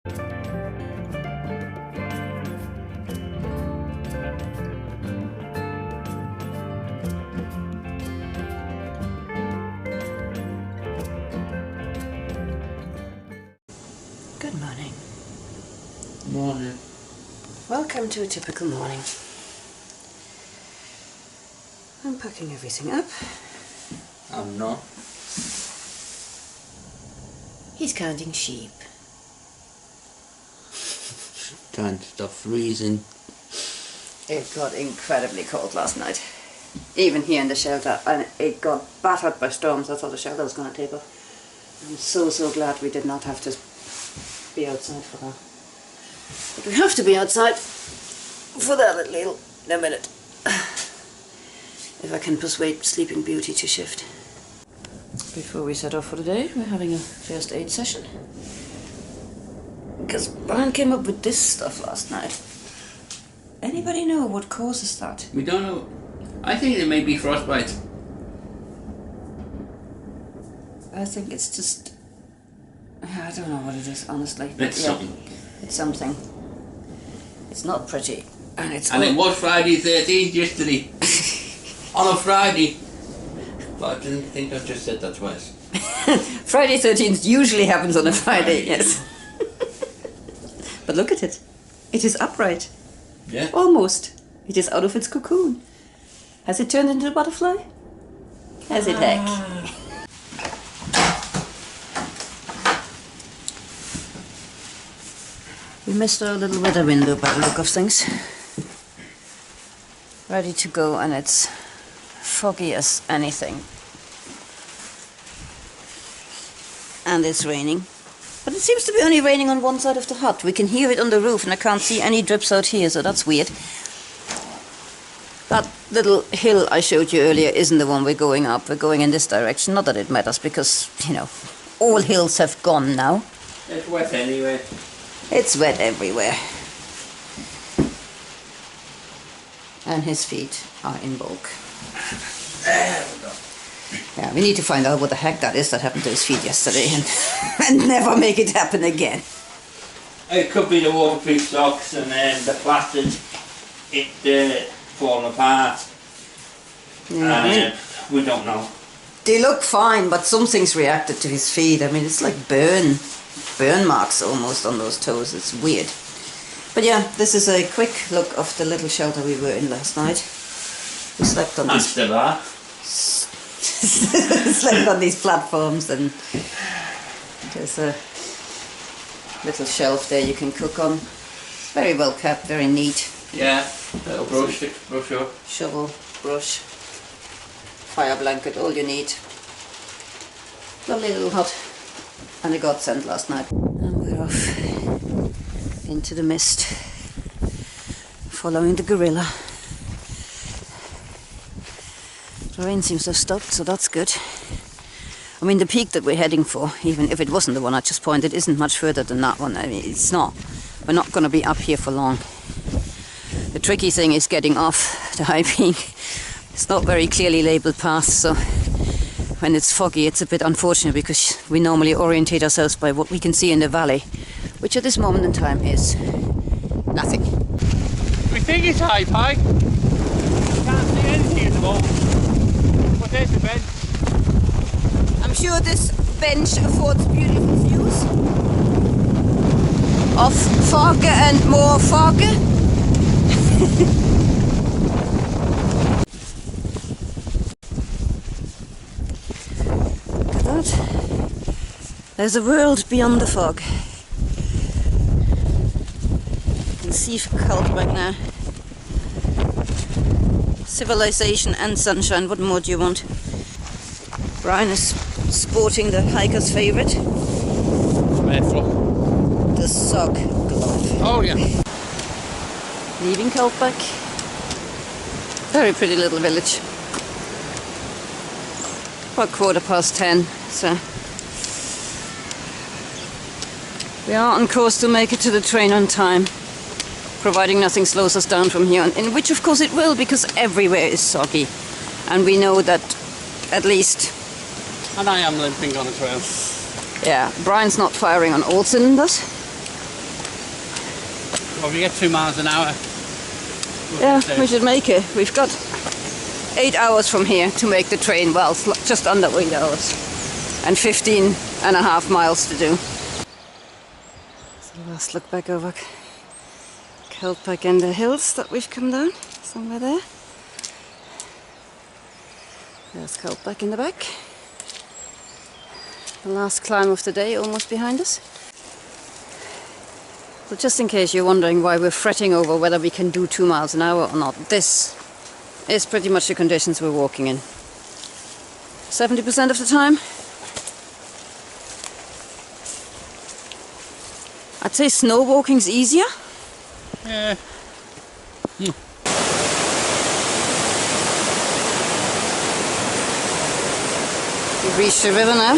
Good morning. Morning. Welcome to a typical morning. I'm packing everything up. I'm not. He's counting sheep. Trying to stop freezing. It got incredibly cold last night. Even here in the shelter, and it got battered by storms. I thought the shelter was going to take off. I'm so glad we did not have to be outside for that. But we have to be outside for that little in a minute. If I can persuade Sleeping Beauty to shift. Before we set off for the day, we're having a first aid session. Because Brian came up with this stuff last night. Anybody know what causes that? We don't know. I think it may be frostbite. I think it's just... I don't know what it is, honestly. It's something. It's something. It's not pretty. And it's... And it was Friday 13th yesterday. On a Friday. But I didn't think I just said that twice. Friday 13th usually happens on a Friday, yes. But look at it. It is upright. Yeah. Almost. It is out of its cocoon. Has it turned into a butterfly? Has it, heck? We missed our little weather window by the look of things. Ready to go, and it's foggy as anything. And it's raining. But it seems to be only raining on one side of the hut. We can hear it on the roof, and I can't see any drips out here, so that's weird. That little hill I showed you earlier isn't the one we're going up. We're going in this direction. Not that it matters, because, you know, all hills have gone now. It's wet anyway. It's wet everywhere. And his feet are in bulk. Yeah, we need to find out what the heck that is that happened to his feet yesterday and never make it happen again. It could be the waterproof socks and then the plastic, it falling apart. Yeah, And we don't know. they look fine, but something's reacted to his feet. I mean, it's like burn marks almost on those toes. It's weird. But yeah, this is a quick look of the little shelter we were in last night. We slept on And still are. slept on these platforms, and there's a little shelf there you can cook on. Very well kept, very neat. Yeah, little brush up. Shovel, brush, fire blanket, all you need. Lovely little hut. And a godsend last night. And we're off into the mist, following the gorilla. The rain seems to have stopped, so that's good. I mean, the peak that we're heading for, even if it wasn't the one I just pointed, isn't much further than that one. I mean, it's not. We're not going to be up here for long. The tricky thing is getting off the high peak. It's not very clearly labelled paths, so when it's foggy it's a bit unfortunate, because we normally orientate ourselves by what we can see in the valley, which at this moment in time is nothing. We think it's high pie. Can't see anything at the moment. But there's the bench. I'm sure this bench affords beautiful views of Farge and more Farge. Look at that. There's a world beyond the fog. You can see Cumbria now. Civilization and sunshine, what more do you want? Brian is sporting the hiker's favourite. The sock glove. Oh yeah. Leaving Cultback. Very pretty little village. About 10:15, so we are on course to make it to the train on time, providing nothing slows us down from here on, in which of course it will, because everywhere is soggy, and we know that at least. And I am limping on a trail. Yeah, Brian's not firing on all cylinders. Well, we get 2 miles an hour. Yeah, we should make it. We've got 8 hours from here to make the train. Well, just under 8 hours. And 15.5 miles to do. So let's look back over Keltback in the hills that we've come down. Somewhere there. There's Keltback in the back. The last climb of the day almost behind us. So just in case you're wondering why we're fretting over whether we can do 2 miles an hour or not, this is pretty much the conditions we're walking in. 70% of the time. I'd say snow walking's easier. Yeah. We've reached the river now,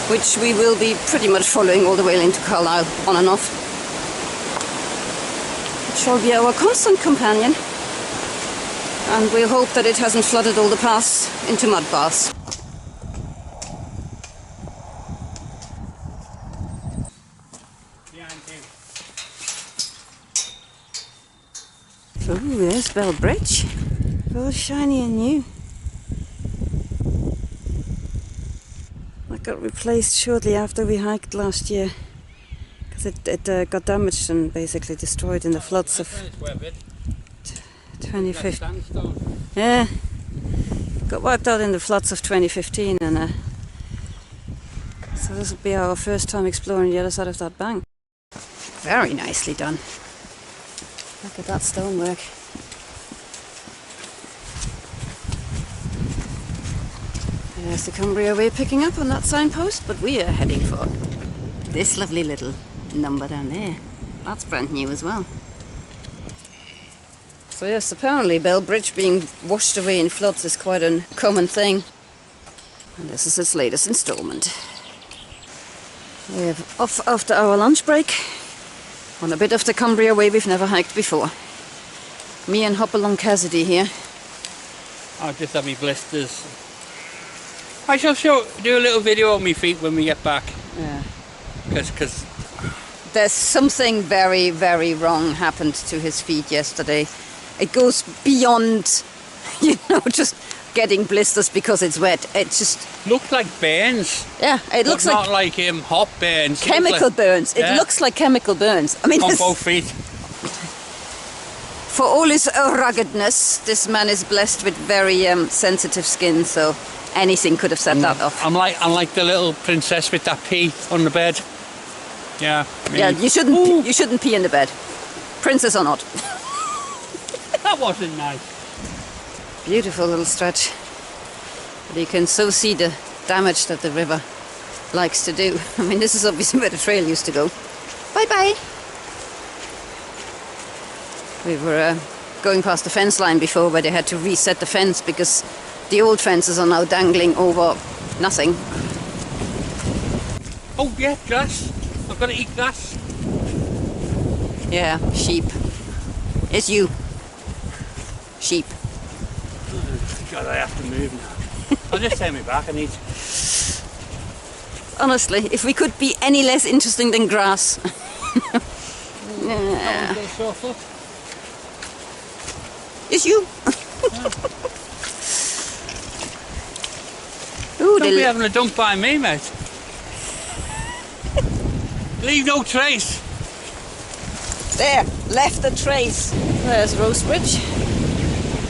which we will be pretty much following all the way into Carlisle, on and off. It shall be our constant companion, and we'll hope that it hasn't flooded all the paths into mud baths. Oh, there's Bell Bridge, all shiny and new. That got replaced shortly after we hiked last year, because it got damaged and basically destroyed in the floods of 2015. Yeah, got wiped out in the floods of 2015, and so this will be our first time exploring the other side of that bank. Very nicely done. Look at that stonework. There's the Cumbria Way picking up on that signpost, but we are heading for this lovely little number down there. That's brand new as well. So yes, apparently Bell Bridge being washed away in floods is quite a common thing. And this is its latest installment. We're off after our lunch break on a bit of the Cumbria Way we've never hiked before. Me and Hopalong Cassidy here. I'll just have me blisters. I shall do a little video of my feet when we get back. Yeah. Because there's something very, very wrong happened to his feet yesterday. It goes beyond, just getting blisters because it's wet. It just looks like burns. Yeah, it looks not like hot burns. Chemical burns. It looks like chemical burns. I mean, on both feet. For all his ruggedness, this man is blessed with very sensitive skin, so anything could have set that off. I'm like the little princess with that pee on the bed. Yeah. Yeah, you shouldn't pee in the bed, princess or not. That wasn't nice. Beautiful little stretch. But you can so see the damage that the river likes to do. I mean, this is obviously where the trail used to go. Bye bye. We were going past the fence line before where they had to reset the fence because the old fences are now dangling over nothing. Oh yeah, grass. I've got to eat grass. Yeah, sheep. It's you. Sheep. God, I have to move now. I'll just turn me back and eat. Honestly, if we could be any less interesting than grass. Yeah. It's you. Ooh, Don't be having a dump by me, mate. Leave no trace. There, left the trace. There's Rose Bridge.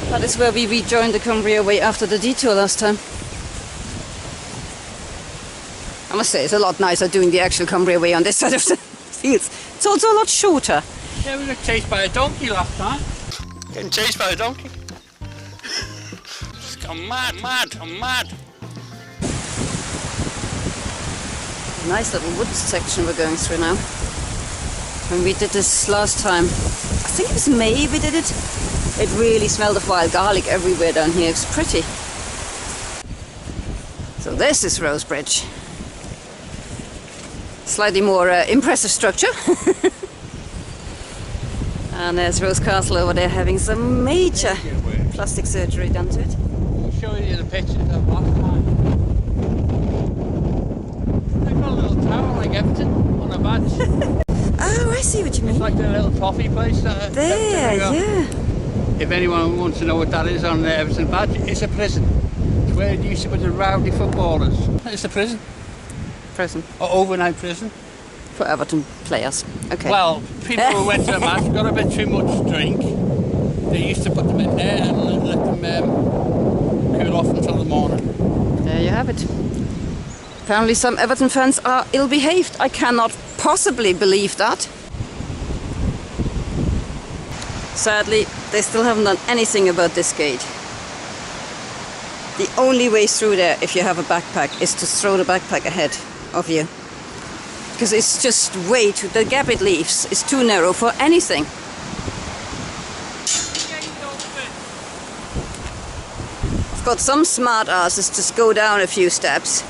That is where we rejoined the Cumbria Way after the detour last time. I must say, it's a lot nicer doing the actual Cumbria Way on this side of the fields. It's also a lot shorter. Yeah, we got chased by a donkey last time. Getting chased by a donkey. I'm mad. Nice little woods section we're going through now. When we did this last time, I think it was May we did it. It really smelled of wild garlic everywhere down here. It was pretty. So this is Rose Bridge. Slightly more impressive structure. And there's Rose Castle over there having some major plastic surgery done to it. I'll show you the pictures of last time. They've got a little tower like Everton on a badge. Oh, I see. see what you mean. It's like the little toffee place. There, yeah. If anyone wants to know what that is on the Everton badge, it's a prison. It's where it used to be the rowdy footballers. It's a prison. Prison. Or overnight prison. For Everton players. Okay. Well, people who went to a match got a bit too much drink. They used to put them in there and let them cool off until the morning. There you have it. Apparently some Everton fans are ill-behaved. I cannot possibly believe that. Sadly, they still haven't done anything about this gate. The only way through there, if you have a backpack, is to throw the backpack ahead of you. Because it's just way too... the gap it leaves is too narrow for anything. I've got some smart asses just go down a few steps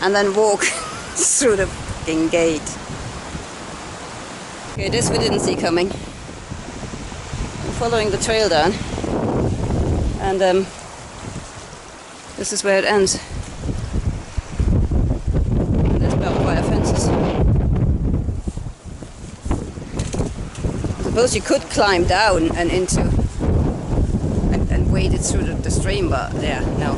and then walk through the fucking gate. Okay, this we didn't see coming. I'm following the trail down, and this is where it ends. And there's barbed wire fences. I suppose you could climb down and into and wade it through the stream, but yeah, no.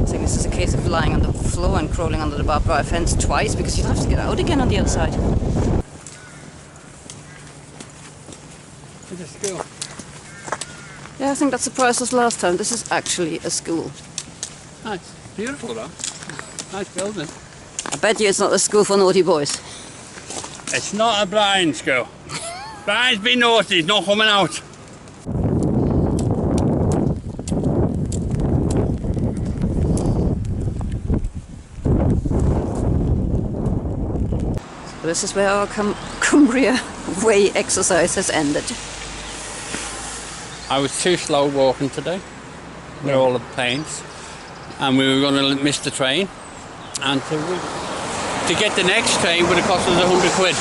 I think this is a case of lying on the floor and crawling under the barbed wire fence twice, because you'd have to get out again on the other side. It's a school. Yeah, I think that surprised us last time. This is actually a school. Nice. Beautiful though. Nice building. I bet you it's not a school for naughty boys. It's not a blind school. Blind's be naughty, it's not coming out. So this is where our Cumbria Way exercise has ended. I was too slow walking today with all the pains, and we were going to miss the train, and to get the next train would have cost us 100 quid.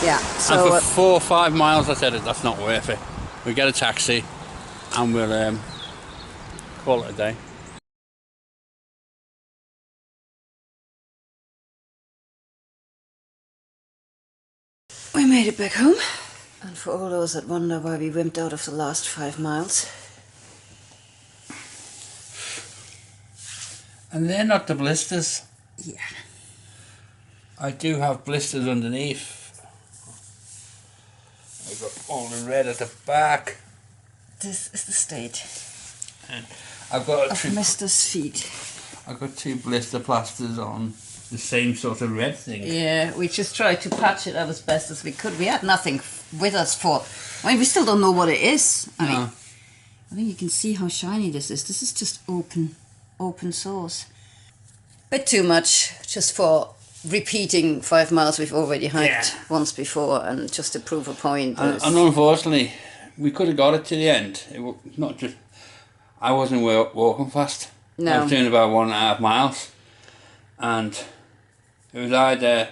Yeah, so and for 4 or 5 miles I said that's not worth it. We get a taxi and we'll call it a day. we made it back home. And for all those that wonder why we wimped out of the last 5 miles. And they're not the blisters. Yeah. I do have blisters underneath. I've got all the red at the back. This is the state And I've got of Mr's feet. I've got 2 blister plasters on the same sort of red thing. Yeah, we just tried to patch it up as best as we could. We had nothing with us for... I mean, we still don't know what it is. I mean, I think you can see how shiny this is. This is just open source. Bit too much just for repeating 5 miles we've already hiked once before, and just to prove a point. And unfortunately, we could have got it to the end. It was not just... I wasn't walking fast. No. I was doing about 1.5 miles. And it was either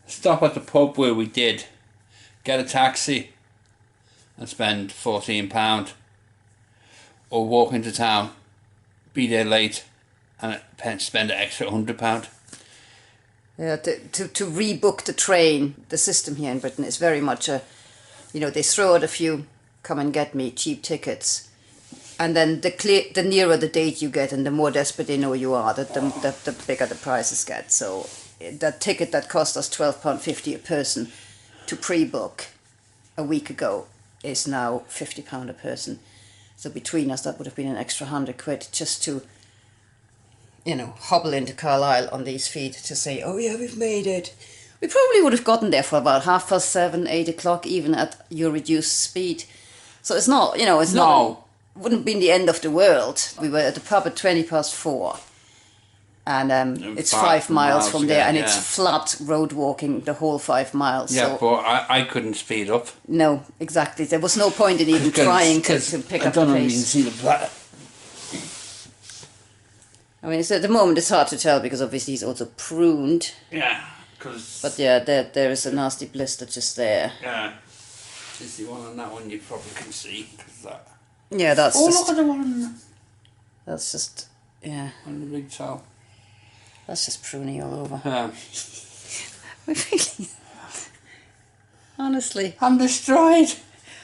stop at the pub where we did, get a taxi and spend £14, or walk into town, be there late and spend an extra £100. Yeah, to rebook the train, the system here in Britain is very much a, you know, they throw out a few come and get me cheap tickets, and then the nearer the date you get and the more desperate they know you are, the bigger the prices get. So that ticket that cost us £12.50 a person to pre-book a week ago is now £50 a person. So between us that would have been an extra 100 quid just to, you know, hobble into Carlisle on these feet to say, oh yeah, we've made it. We probably would have gotten there for about 7:30, 8 o'clock, even at your reduced speed. So it's not, you know, it's not, wouldn't have been the end of the world. We were at the pub at 4:20, and it's 5 miles from there, and it's flat road walking the whole 5 miles. Yeah, so but I couldn't speed up. no, exactly. There was no point in even trying to pick up the I don't even pace. see the black. I mean, it's, at the moment it's hard to tell because obviously he's also pruned. Yeah, because... But yeah, there is a nasty blister just there. Yeah. Is the one on that one you probably can see. Cause that... Yeah, that's oh, just... look at the one on That's just... Yeah. the big toe. That's just pruning all over. Yeah. We really... Honestly. I'm destroyed.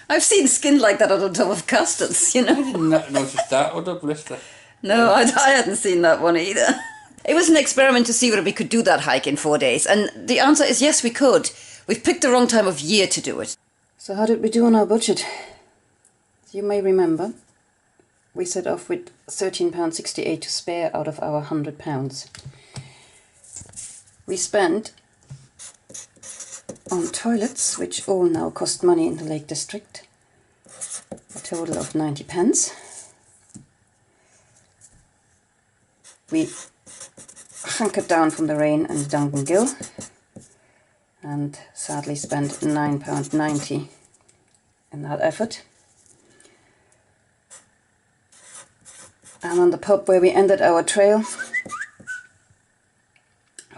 I've seen skin like that on the top of custards, you know. I didn't notice that. What a blister. No, I hadn't seen that one either. It was an experiment to see whether we could do that hike in 4 days. And the answer is yes, we could. We've picked the wrong time of year to do it. So how did we do on our budget? You may remember, we set off with £13.68 to spare out of our £100. We spent on toilets, which all now cost money in the Lake District, a total of 90 pence. We hunkered down from the rain and Duncan Gill and sadly spent £9.90 in that effort. And on the pub where we ended our trail,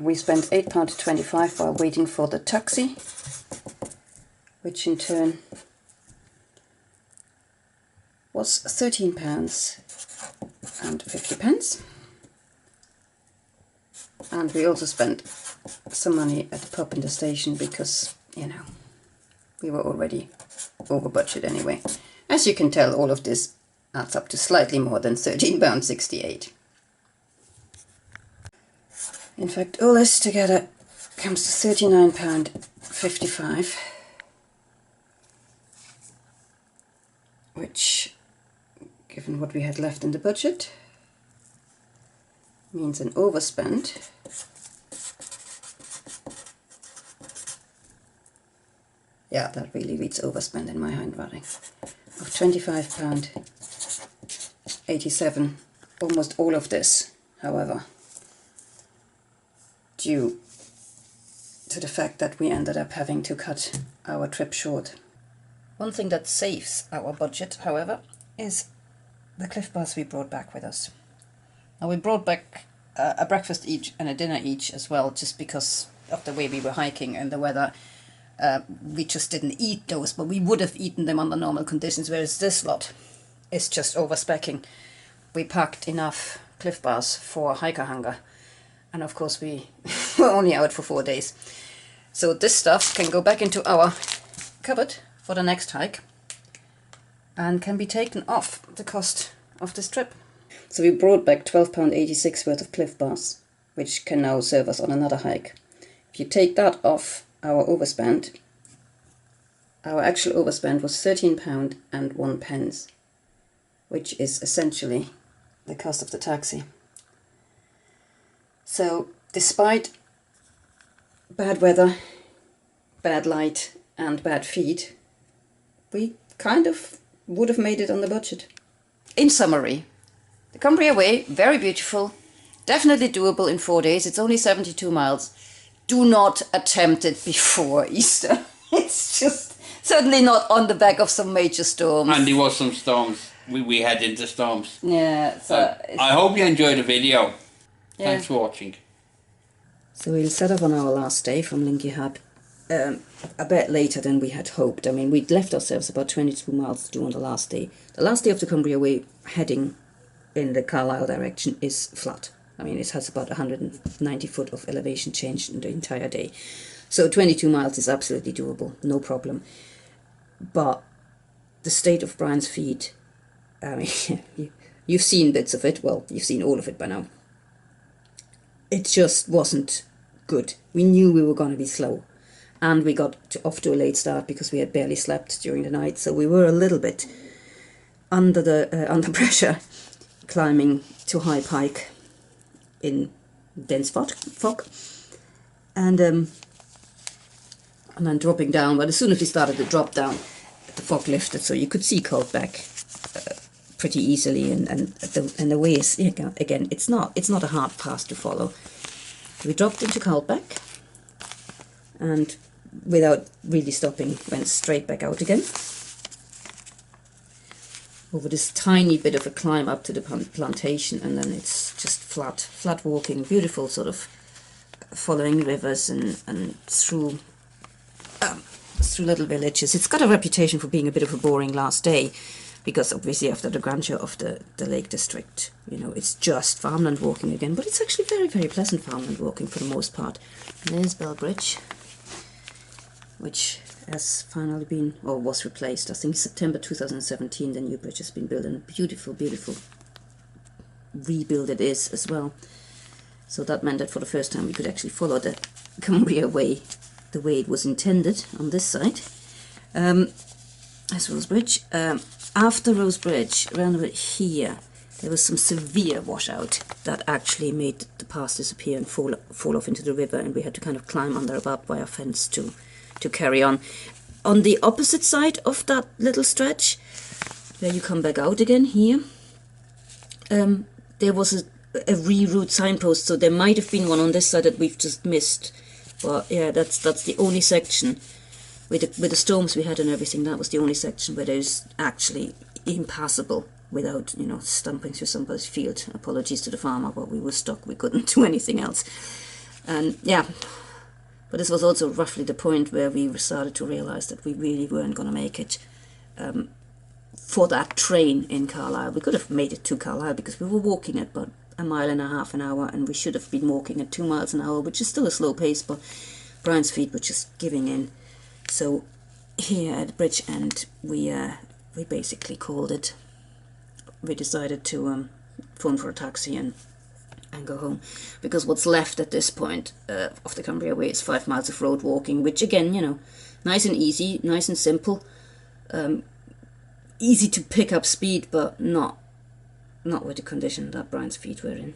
we spent £8.25 while waiting for the taxi, which in turn was £13.50. And we also spent some money at the pub in the station because, you know, we were already over budget anyway. As you can tell, all of this adds up to slightly more than £13.68. In fact, all this together comes to £39.55, which, given what we had left in the budget, means an overspend yeah, that really reads overspend in my handwriting, of £25.87. Almost all of this, however, due to the fact that we ended up having to cut our trip short. One thing that saves our budget, however, is the Cliff Bars we brought back with us. Now we brought back a breakfast each and a dinner each as well, just because of the way we were hiking and the weather. We just didn't eat those, but we would have eaten them under normal conditions, whereas this lot is just overspecking. We packed enough Cliff Bars for hiker hunger, and of course we were only out for 4 days. So this stuff can go back into our cupboard for the next hike and can be taken off the cost of this trip. So we brought back £12.86 worth of Cliff Bars, which can now serve us on another hike. If you take that off our overspend, our actual overspend was £13.01, which is essentially the cost of the taxi. So despite bad weather, bad light and bad feed, we kind of would have made it on the budget. In summary, the Cumbria Way, very beautiful, definitely doable in 4 days. It's only 72 miles. Do not attempt it before Easter. It's just certainly not on the back of some major storms. And there was some storms. We head into storms. Yeah. So I hope you enjoyed the video. Yeah. Thanks for watching. So we'll set up on our last day from Linky Hub a bit later than we had hoped. I mean, we'd left ourselves about 22 miles to do on the last day. The last day of the Cumbria Way, heading in the Carlisle direction, is flat. I mean, it has about 190 foot of elevation change in the entire day. So 22 miles is absolutely doable, no problem. But the state of Brian's feet, I mean, you've seen bits of it. Well, you've seen all of it by now. It just wasn't good. We knew we were going to be slow. And we got off to a late start because we had barely slept during the night. So we were a little bit under pressure climbing to High Pike in dense fog. And then dropping down. But as soon as we started to drop down, the fog lifted, so you could see Coldback pretty easily. And the way is, again, it's not a hard path to follow. We dropped into Coldback, and without really stopping, went straight back out again. Over this tiny bit of a climb up to the plantation, and then it's just flat walking, beautiful sort of following rivers and through little villages. It's got a reputation for being a bit of a boring last day, because obviously after the grandeur of the Lake District, you know, it's just farmland walking again, but it's actually very, very pleasant farmland walking for the most part. And there's Bell Bridge, which has finally been, or was replaced. I think September 2017 the new bridge has been built, and a beautiful, beautiful rebuild it is as well. So that meant that for the first time we could actually follow the Cumbria Way the way it was intended on this side. That's Rose Bridge. After Rose Bridge, around about here, there was some severe washout that actually made the path disappear and fall off into the river, and we had to kind of climb under a barbed wire fence to carry on. On the opposite side of that little stretch, where you come back out again here, there was a reroute signpost, so there might have been one on this side that we've just missed. But yeah, that's the only section with the storms we had and everything. That was the only section where there's actually impassable without, you know, stumping through somebody's field. Apologies to the farmer, but we were stuck. We couldn't do anything else. And yeah, but this was also roughly the point where we started to realize that we really weren't going to make it for that train in Carlisle. We could have made it to Carlisle because we were walking at about 1.5 miles an hour, and we should have been walking at 2 miles an hour, which is still a slow pace, but Brian's feet were just giving in. So here at the bridge end, we basically called it. We decided to phone for a taxi and go home, because what's left at this point of the Cumbria Way is 5 miles of road walking, which again, you know, nice and easy, nice and simple, easy to pick up speed, but not with the condition that Brian's feet were in.